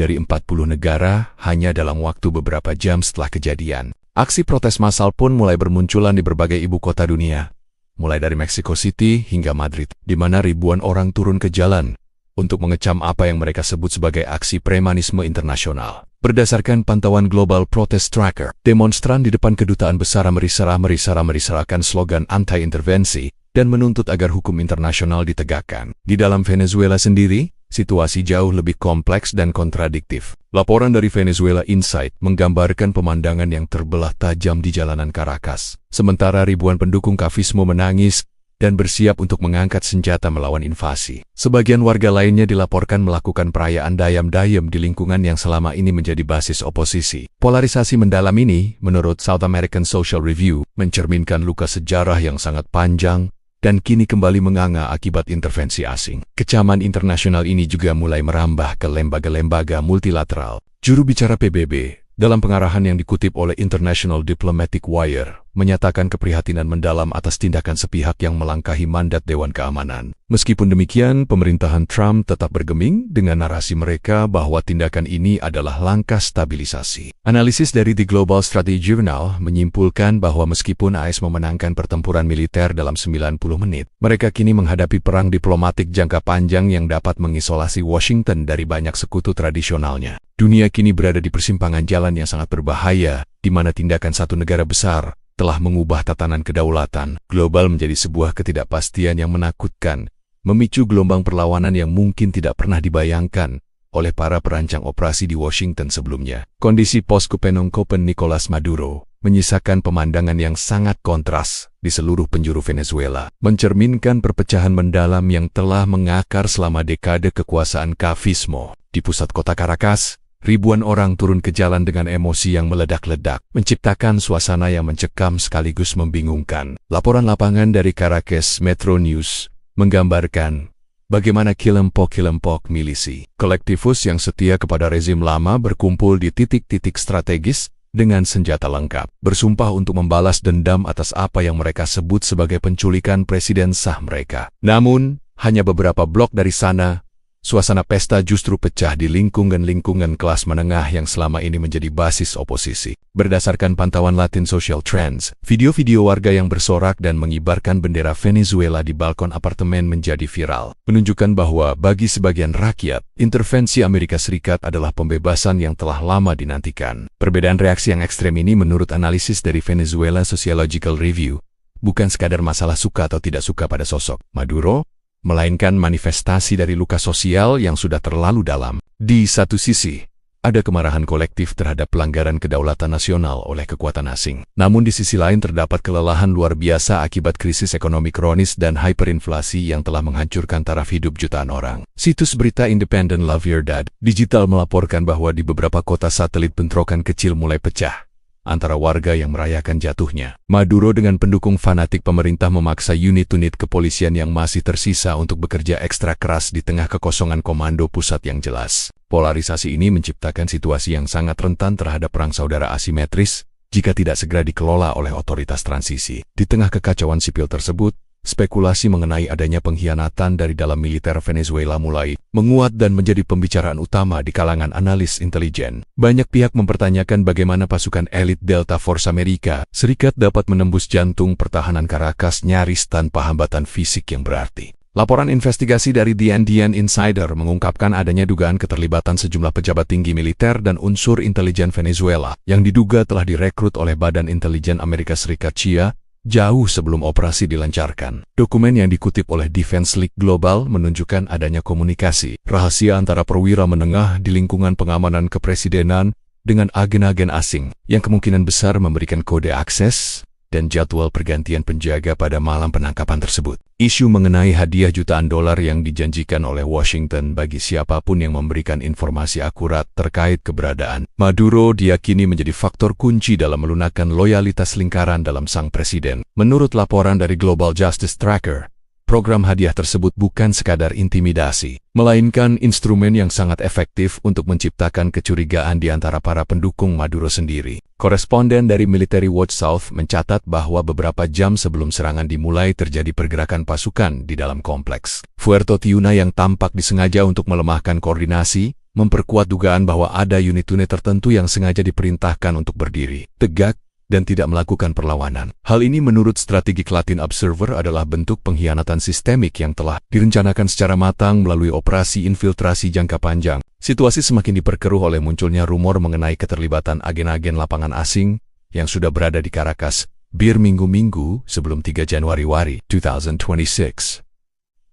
dari 40 negara hanya dalam waktu beberapa jam setelah kejadian. Aksi protes massal pun mulai bermunculan di berbagai ibu kota dunia, mulai dari Mexico City hingga Madrid, di mana ribuan orang turun ke jalan untuk mengecam apa yang mereka sebut sebagai aksi premanisme internasional. Berdasarkan pantauan Global Protest Tracker, demonstran di depan kedutaan besar merisarahkan slogan anti-intervensi dan menuntut agar hukum internasional ditegakkan. Di dalam Venezuela sendiri, situasi jauh lebih kompleks dan kontradiktif. Laporan dari Venezuela Insight menggambarkan pemandangan yang terbelah tajam di jalanan Caracas. Sementara ribuan pendukung Chavismo menangis dan bersiap untuk mengangkat senjata melawan invasi. Sebagian warga lainnya dilaporkan melakukan perayaan dayam-dayam di lingkungan yang selama ini menjadi basis oposisi. Polarisasi mendalam ini, menurut South American Social Review, mencerminkan luka sejarah yang sangat panjang dan kini kembali menganga akibat intervensi asing. Kecaman internasional ini juga mulai merambah ke lembaga-lembaga multilateral. Juru bicara PBB, dalam pengarahan yang dikutip oleh International Diplomatic Wire, menyatakan keprihatinan mendalam atas tindakan sepihak yang melangkahi mandat Dewan Keamanan. Meskipun demikian, pemerintahan Trump tetap bergeming dengan narasi mereka bahwa tindakan ini adalah langkah stabilisasi. Analisis dari The Global Strategy Journal menyimpulkan bahwa meskipun AS memenangkan pertempuran militer dalam 90 menit, mereka kini menghadapi perang diplomatik jangka panjang yang dapat mengisolasi Washington dari banyak sekutu tradisionalnya. Dunia kini berada di persimpangan jalan yang sangat berbahaya, di mana tindakan satu negara besar telah mengubah tatanan kedaulatan global menjadi sebuah ketidakpastian yang menakutkan, memicu gelombang perlawanan yang mungkin tidak pernah dibayangkan oleh para perancang operasi di Washington sebelumnya. Kondisi post-Copen Nicolas Maduro menyisakan pemandangan yang sangat kontras di seluruh penjuru Venezuela, mencerminkan perpecahan mendalam yang telah mengakar selama dekade kekuasaan Chavismo. Di pusat kota Caracas, ribuan orang turun ke jalan dengan emosi yang meledak-ledak, menciptakan suasana yang mencekam sekaligus membingungkan. Laporan lapangan dari Caracas Metro News menggambarkan bagaimana kelompok-kelompok milisi, kolektivus yang setia kepada rezim lama berkumpul di titik-titik strategis dengan senjata lengkap, bersumpah untuk membalas dendam atas apa yang mereka sebut sebagai penculikan presiden sah mereka. Namun, hanya beberapa blok dari sana, suasana pesta justru pecah di lingkungan-lingkungan kelas menengah yang selama ini menjadi basis oposisi. Berdasarkan pantauan Latin Social Trends, video-video warga yang bersorak dan mengibarkan bendera Venezuela di balkon apartemen menjadi viral, menunjukkan bahwa bagi sebagian rakyat, intervensi Amerika Serikat adalah pembebasan yang telah lama dinantikan. Perbedaan reaksi yang ekstrem ini menurut analisis dari Venezuela Sociological Review bukan sekadar masalah suka atau tidak suka pada sosok Maduro, melainkan manifestasi dari luka sosial yang sudah terlalu dalam. Di satu sisi, ada kemarahan kolektif terhadap pelanggaran kedaulatan nasional oleh kekuatan asing. Namun di sisi lain terdapat kelelahan luar biasa akibat krisis ekonomi kronis dan hyperinflasi yang telah menghancurkan taraf hidup jutaan orang. Situs berita independen La Verdad Digital melaporkan bahwa di beberapa kota satelit bentrokan kecil mulai pecah antara warga yang merayakan jatuhnya Maduro dengan pendukung fanatik pemerintah memaksa unit-unit kepolisian yang masih tersisa untuk bekerja ekstra keras di tengah kekosongan komando pusat yang jelas. Polarisasi ini menciptakan situasi yang sangat rentan terhadap perang saudara asimetris jika tidak segera dikelola oleh otoritas transisi. Di tengah kekacauan sipil tersebut, spekulasi mengenai adanya pengkhianatan dari dalam militer Venezuela mulai menguat dan menjadi pembicaraan utama di kalangan analis intelijen. Banyak pihak mempertanyakan bagaimana pasukan elit Delta Force Amerika Serikat dapat menembus jantung pertahanan Caracas nyaris tanpa hambatan fisik yang berarti. Laporan investigasi dari The Andean Insider mengungkapkan adanya dugaan keterlibatan sejumlah pejabat tinggi militer dan unsur intelijen Venezuela yang diduga telah direkrut oleh Badan Intelijen Amerika Serikat CIA jauh sebelum operasi dilancarkan. Dokumen yang dikutip oleh Defense League Global menunjukkan adanya komunikasi rahasia antara perwira menengah di lingkungan pengamanan kepresidenan dengan agen-agen asing yang kemungkinan besar memberikan kode akses dan jadwal pergantian penjaga pada malam penangkapan tersebut. Isu mengenai hadiah jutaan dolar yang dijanjikan oleh Washington bagi siapapun yang memberikan informasi akurat terkait keberadaan Maduro diyakini menjadi faktor kunci dalam melunakkan loyalitas lingkaran dalam sang presiden. Menurut laporan dari Global Justice Tracker, program hadiah tersebut bukan sekadar intimidasi, melainkan instrumen yang sangat efektif untuk menciptakan kecurigaan di antara para pendukung Maduro sendiri. Koresponden dari Military Watch South mencatat bahwa beberapa jam sebelum serangan dimulai terjadi pergerakan pasukan di dalam kompleks Puerto Tiuna yang tampak disengaja untuk melemahkan koordinasi, memperkuat dugaan bahwa ada unit-unit tertentu yang sengaja diperintahkan untuk berdiri tegak dan tidak melakukan perlawanan. Hal ini menurut strategi Latin Observer adalah bentuk pengkhianatan sistemik yang telah direncanakan secara matang melalui operasi infiltrasi jangka panjang. Situasi semakin diperkeruh oleh munculnya rumor mengenai keterlibatan agen-agen lapangan asing yang sudah berada di Caracas minggu-minggu sebelum 3 Januari 2026.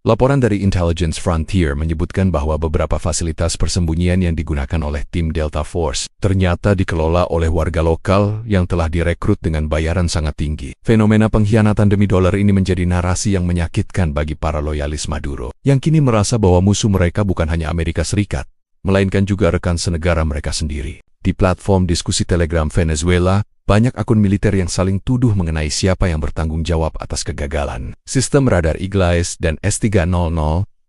Laporan dari Intelligence Frontier menyebutkan bahwa beberapa fasilitas persembunyian yang digunakan oleh tim Delta Force ternyata dikelola oleh warga lokal yang telah direkrut dengan bayaran sangat tinggi. Fenomena pengkhianatan demi dolar ini menjadi narasi yang menyakitkan bagi para loyalis Maduro, yang kini merasa bahwa musuh mereka bukan hanya Amerika Serikat, melainkan juga rekan senegara mereka sendiri. Di platform diskusi Telegram Venezuela, banyak akun militer yang saling tuduh mengenai siapa yang bertanggung jawab atas kegagalan. Sistem radar Igles dan S-300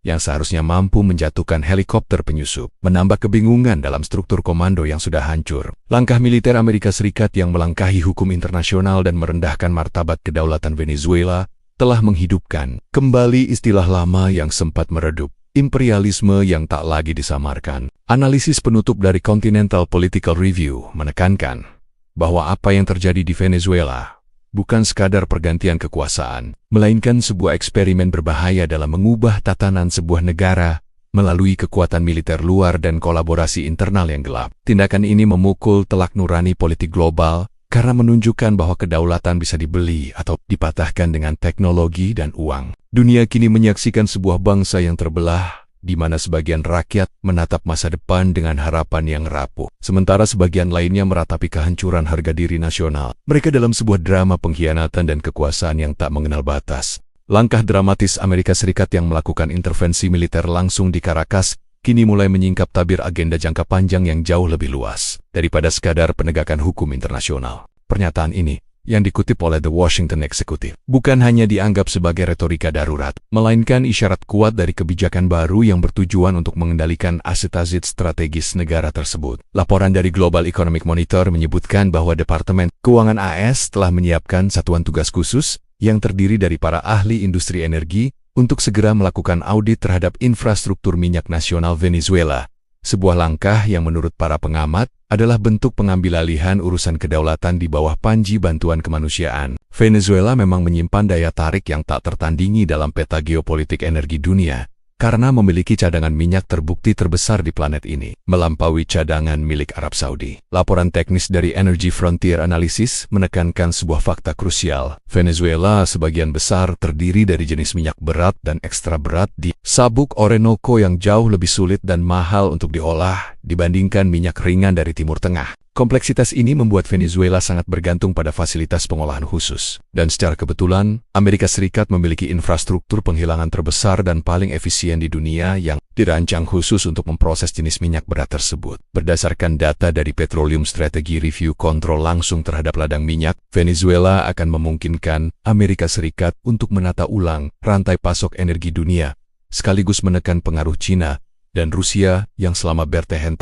yang seharusnya mampu menjatuhkan helikopter penyusup, menambah kebingungan dalam struktur komando yang sudah hancur. Langkah militer Amerika Serikat yang melangkahi hukum internasional dan merendahkan martabat kedaulatan Venezuela telah menghidupkan kembali istilah lama yang sempat meredup, imperialisme yang tak lagi disamarkan. Analisis penutup dari Continental Political Review menekankan bahwa apa yang terjadi di Venezuela bukan sekadar pergantian kekuasaan, melainkan sebuah eksperimen berbahaya dalam mengubah tatanan sebuah negara melalui kekuatan militer luar dan kolaborasi internal yang gelap. Tindakan ini memukul telak nurani politik global karena menunjukkan bahwa kedaulatan bisa dibeli atau dipatahkan dengan teknologi dan uang. Dunia kini menyaksikan sebuah bangsa yang terbelah, di mana sebagian rakyat menatap masa depan dengan harapan yang rapuh, sementara sebagian lainnya meratapi kehancuran harga diri nasional. Mereka dalam sebuah drama pengkhianatan dan kekuasaan yang tak mengenal batas. Langkah dramatis Amerika Serikat yang melakukan intervensi militer langsung di Caracas kini mulai menyingkap tabir agenda jangka panjang yang jauh lebih luas daripada sekadar penegakan hukum internasional. Pernyataan ini yang dikutip oleh The Washington Executive bukan hanya dianggap sebagai retorika darurat, melainkan isyarat kuat dari kebijakan baru yang bertujuan untuk mengendalikan aset-aset strategis negara tersebut. Laporan dari Global Economic Monitor menyebutkan bahwa Departemen Keuangan AS telah menyiapkan satuan tugas khusus yang terdiri dari para ahli industri energi untuk segera melakukan audit terhadap infrastruktur minyak nasional Venezuela. Sebuah langkah yang menurut para pengamat adalah bentuk pengambilalihan urusan kedaulatan di bawah panji bantuan kemanusiaan. Venezuela memang menyimpan daya tarik yang tak tertandingi dalam peta geopolitik energi dunia, karena memiliki cadangan minyak terbukti terbesar di planet ini, melampaui cadangan milik Arab Saudi. Laporan teknis dari Energy Frontier Analysis menekankan sebuah fakta krusial. Venezuela sebagian besar terdiri dari jenis minyak berat dan ekstra berat di sabuk Orinoco yang jauh lebih sulit dan mahal untuk diolah dibandingkan minyak ringan dari Timur Tengah. Kompleksitas ini membuat Venezuela sangat bergantung pada fasilitas pengolahan khusus. Dan secara kebetulan, Amerika Serikat memiliki infrastruktur penghilangan terbesar dan paling efisien di dunia yang dirancang khusus untuk memproses jenis minyak berat tersebut. Berdasarkan data dari Petroleum Strategy Review kontrol langsung terhadap ladang minyak, Venezuela akan memungkinkan Amerika Serikat untuk menata ulang rantai pasok energi dunia, sekaligus menekan pengaruh China dan Rusia yang selama bertahan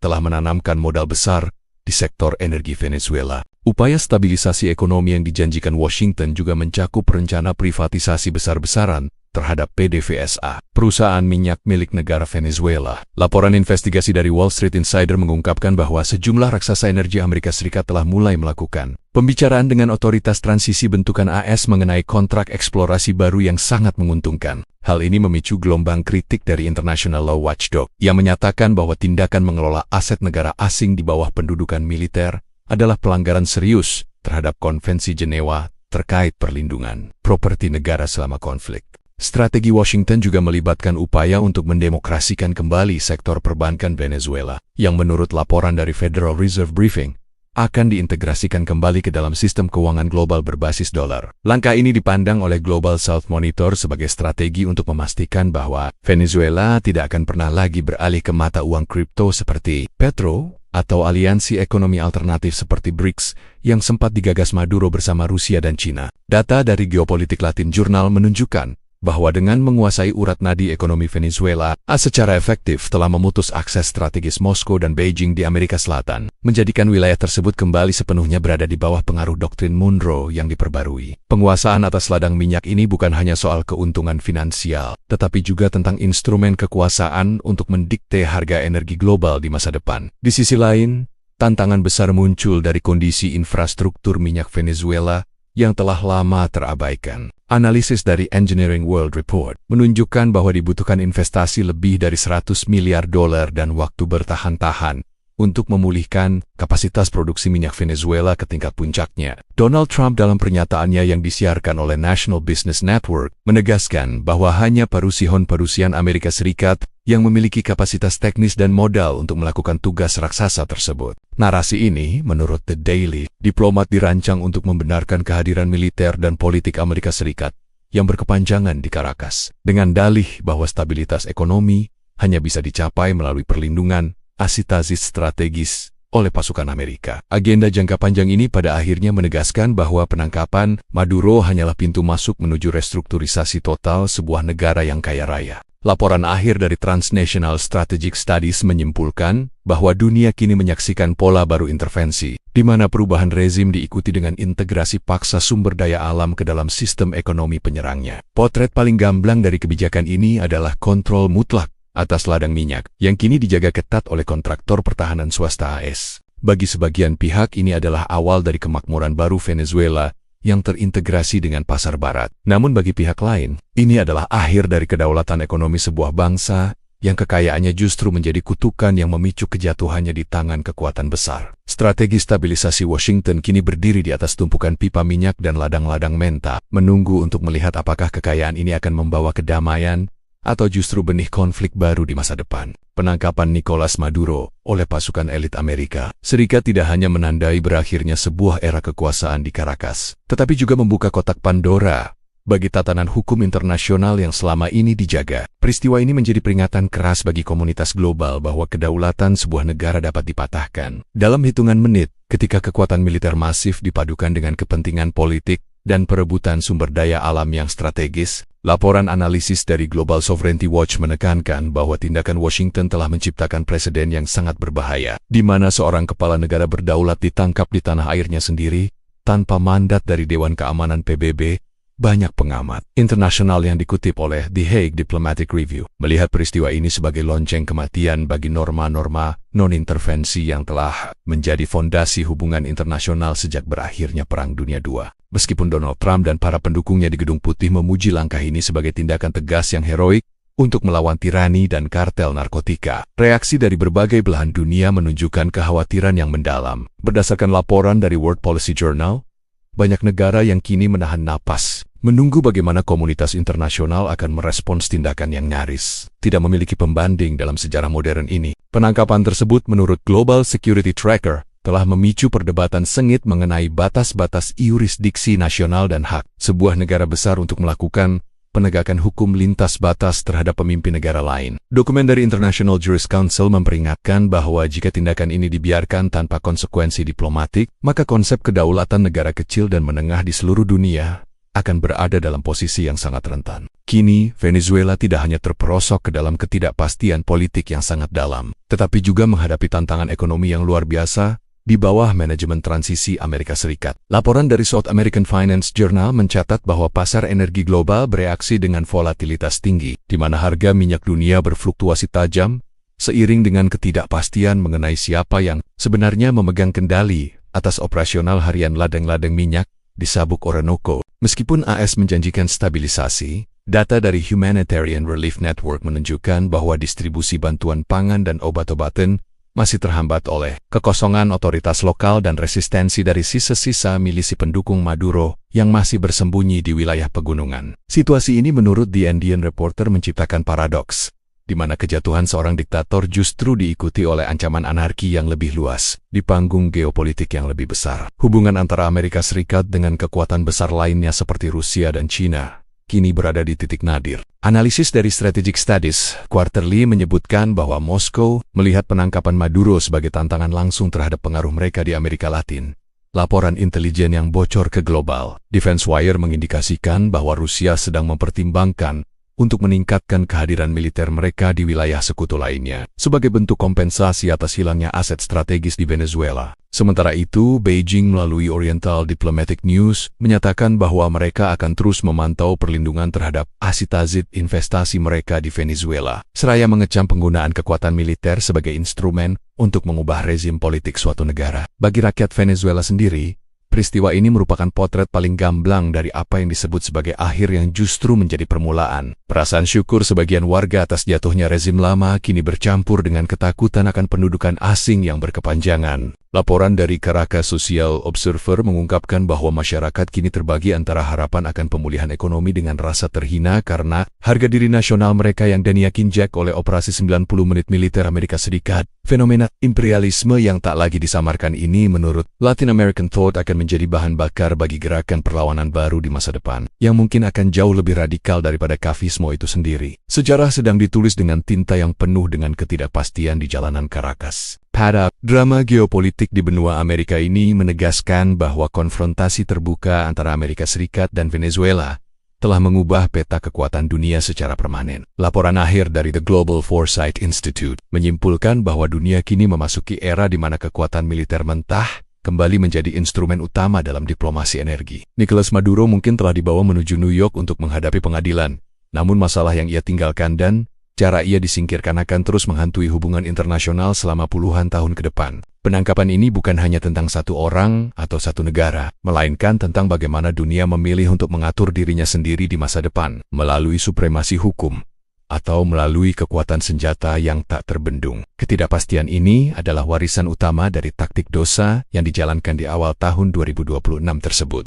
telah menanamkan modal besar di sektor energi Venezuela. Upaya stabilisasi ekonomi yang dijanjikan Washington juga mencakup rencana privatisasi besar-besaran terhadap PDVSA, perusahaan minyak milik negara Venezuela. Laporan investigasi dari Wall Street Insider mengungkapkan bahwa sejumlah raksasa energi Amerika Serikat telah mulai melakukan pembicaraan dengan otoritas transisi bentukan AS mengenai kontrak eksplorasi baru yang sangat menguntungkan. Hal ini memicu gelombang kritik dari International Law Watchdog yang menyatakan bahwa tindakan mengelola aset negara asing di bawah pendudukan militer adalah pelanggaran serius terhadap Konvensi Jenewa terkait perlindungan properti negara selama konflik. Strategi Washington juga melibatkan upaya untuk mendemokrasikan kembali sektor perbankan Venezuela, yang menurut laporan dari Federal Reserve Briefing, akan diintegrasikan kembali ke dalam sistem keuangan global berbasis dolar. Langkah ini dipandang oleh Global South Monitor sebagai strategi untuk memastikan bahwa Venezuela tidak akan pernah lagi beralih ke mata uang kripto seperti Petro atau aliansi ekonomi alternatif seperti BRICS yang sempat digagas Maduro bersama Rusia dan China. Data dari Geopolitik Latin Journal menunjukkan bahwa dengan menguasai urat nadi ekonomi Venezuela, secara efektif telah memutus akses strategis Moskow dan Beijing di Amerika Selatan, menjadikan wilayah tersebut kembali sepenuhnya berada di bawah pengaruh doktrin Monroe yang diperbarui. Penguasaan atas ladang minyak ini bukan hanya soal keuntungan finansial, tetapi juga tentang instrumen kekuasaan untuk mendikte harga energi global di masa depan. Di sisi lain, tantangan besar muncul dari kondisi infrastruktur minyak Venezuela yang telah lama terabaikan. Analisis dari Engineering World Report menunjukkan bahwa dibutuhkan investasi lebih dari $100 miliar dan waktu bertahan-tahan untuk memulihkan kapasitas produksi minyak Venezuela ke tingkat puncaknya. Donald Trump dalam pernyataannya yang disiarkan oleh National Business Network menegaskan bahwa hanya perusahaan Amerika Serikat yang memiliki kapasitas teknis dan modal untuk melakukan tugas raksasa tersebut. Narasi ini, menurut The Daily, diplomat dirancang untuk membenarkan kehadiran militer dan politik Amerika Serikat yang berkepanjangan di Caracas, dengan dalih bahwa stabilitas ekonomi hanya bisa dicapai melalui perlindungan asitasis strategis oleh pasukan Amerika. Agenda jangka panjang ini pada akhirnya menegaskan bahwa penangkapan Maduro hanyalah pintu masuk menuju restrukturisasi total sebuah negara yang kaya raya. Laporan akhir dari Transnational Strategic Studies menyimpulkan bahwa dunia kini menyaksikan pola baru intervensi, di mana perubahan rezim diikuti dengan integrasi paksa sumber daya alam ke dalam sistem ekonomi penyerangnya. Potret paling gamblang dari kebijakan ini adalah kontrol mutlak atas ladang minyak, yang kini dijaga ketat oleh kontraktor pertahanan swasta AS. Bagi sebagian pihak ini adalah awal dari kemakmuran baru Venezuela yang terintegrasi dengan pasar barat. Namun bagi pihak lain, ini adalah akhir dari kedaulatan ekonomi sebuah bangsa yang kekayaannya justru menjadi kutukan yang memicu kejatuhannya di tangan kekuatan besar. Strategi stabilisasi Washington kini berdiri di atas tumpukan pipa minyak dan ladang-ladang menta, menunggu untuk melihat apakah kekayaan ini akan membawa kedamaian atau justru benih konflik baru di masa depan. Penangkapan Nicolas Maduro oleh pasukan elit Amerika Serikat tidak hanya menandai berakhirnya sebuah era kekuasaan di Caracas, tetapi juga membuka kotak Pandora bagi tatanan hukum internasional yang selama ini dijaga. Peristiwa ini menjadi peringatan keras bagi komunitas global bahwa kedaulatan sebuah negara dapat dipatahkan dalam hitungan menit ketika kekuatan militer masif dipadukan dengan kepentingan politik dan perebutan sumber daya alam yang strategis. Laporan analisis dari Global Sovereignty Watch menekankan bahwa tindakan Washington telah menciptakan presiden yang sangat berbahaya, di mana seorang kepala negara berdaulat ditangkap di tanah airnya sendiri, tanpa mandat dari Dewan Keamanan PBB. Banyak pengamat internasional yang dikutip oleh The Hague Diplomatic Review melihat peristiwa ini sebagai lonceng kematian bagi norma-norma non-intervensi yang telah menjadi fondasi hubungan internasional sejak berakhirnya Perang Dunia II. Meskipun Donald Trump dan para pendukungnya di Gedung Putih memuji langkah ini sebagai tindakan tegas yang heroik, untuk melawan tirani dan kartel narkotika. Reaksi dari berbagai belahan dunia menunjukkan kekhawatiran yang mendalam. Berdasarkan laporan dari World Policy Journal, banyak negara yang kini menahan napas, menunggu bagaimana komunitas internasional akan merespons tindakan yang nyaris tidak memiliki pembanding dalam sejarah modern ini. Penangkapan tersebut menurut Global Security Tracker telah memicu perdebatan sengit mengenai batas-batas yurisdiksi nasional dan hak sebuah negara besar untuk melakukan penegakan hukum lintas batas terhadap pemimpin negara lain. Dokumen dari International Juris Council memperingatkan bahwa jika tindakan ini dibiarkan tanpa konsekuensi diplomatik, maka konsep kedaulatan negara kecil dan menengah di seluruh dunia akan berada dalam posisi yang sangat rentan. Kini, Venezuela tidak hanya terperosok ke dalam ketidakpastian politik yang sangat dalam, tetapi juga menghadapi tantangan ekonomi yang luar biasa di bawah manajemen transisi Amerika Serikat. Laporan dari South American Finance Journal mencatat bahwa pasar energi global bereaksi dengan volatilitas tinggi, di mana harga minyak dunia berfluktuasi tajam, seiring dengan ketidakpastian mengenai siapa yang sebenarnya memegang kendali atas operasional harian ladang-ladang minyak di Sabuk Orinoco. Meskipun AS menjanjikan stabilisasi, data dari Humanitarian Relief Network menunjukkan bahwa distribusi bantuan pangan dan obat-obatan masih terhambat oleh kekosongan otoritas lokal dan resistensi dari sisa-sisa milisi pendukung Maduro yang masih bersembunyi di wilayah pegunungan. Situasi ini menurut The Andean Reporter menciptakan paradoks, di mana kejatuhan seorang diktator justru diikuti oleh ancaman anarki yang lebih luas di panggung geopolitik yang lebih besar. Hubungan antara Amerika Serikat dengan kekuatan besar lainnya seperti Rusia dan China kini berada di titik nadir. Analisis dari Strategic Studies Quarterly menyebutkan bahwa Moskow melihat penangkapan Maduro sebagai tantangan langsung terhadap pengaruh mereka di Amerika Latin. Laporan intelijen yang bocor ke global, Defense Wire mengindikasikan bahwa Rusia sedang mempertimbangkan untuk meningkatkan kehadiran militer mereka di wilayah sekutu lainnya, sebagai bentuk kompensasi atas hilangnya aset strategis di Venezuela. Sementara itu, Beijing melalui Oriental Diplomatic News menyatakan bahwa mereka akan terus memantau perlindungan terhadap asitazid investasi mereka di Venezuela, seraya mengecam penggunaan kekuatan militer sebagai instrumen untuk mengubah rezim politik suatu negara. Bagi rakyat Venezuela sendiri, peristiwa ini merupakan potret paling gamblang dari apa yang disebut sebagai akhir yang justru menjadi permulaan. Perasaan syukur sebagian warga atas jatuhnya rezim lama kini bercampur dengan ketakutan akan pendudukan asing yang berkepanjangan. Laporan dari Caracas Social Observer mengungkapkan bahwa masyarakat kini terbagi antara harapan akan pemulihan ekonomi dengan rasa terhina karena harga diri nasional mereka yang diinjak oleh operasi 90 menit militer Amerika Serikat. Fenomena imperialisme yang tak lagi disamarkan ini menurut Latin American Thought akan menjadi bahan bakar bagi gerakan perlawanan baru di masa depan, yang mungkin akan jauh lebih radikal daripada kafisme itu sendiri. Sejarah sedang ditulis dengan tinta yang penuh dengan ketidakpastian di jalanan Caracas. Pada drama geopolitik di benua Amerika ini menegaskan bahwa konfrontasi terbuka antara Amerika Serikat dan Venezuela telah mengubah peta kekuatan dunia secara permanen. Laporan akhir dari The Global Foresight Institute menyimpulkan bahwa dunia kini memasuki era di mana kekuatan militer mentah kembali menjadi instrumen utama dalam diplomasi energi. Nicolas Maduro mungkin telah dibawa menuju New York untuk menghadapi pengadilan, namun masalah yang ia tinggalkan dan cara ia disingkirkan akan terus menghantui hubungan internasional selama puluhan tahun ke depan. Penangkapan ini bukan hanya tentang satu orang atau satu negara, melainkan tentang bagaimana dunia memilih untuk mengatur dirinya sendiri di masa depan, melalui supremasi hukum, atau melalui kekuatan senjata yang tak terbendung. Ketidakpastian ini adalah warisan utama dari taktik dosa yang dijalankan di awal tahun 2026 tersebut.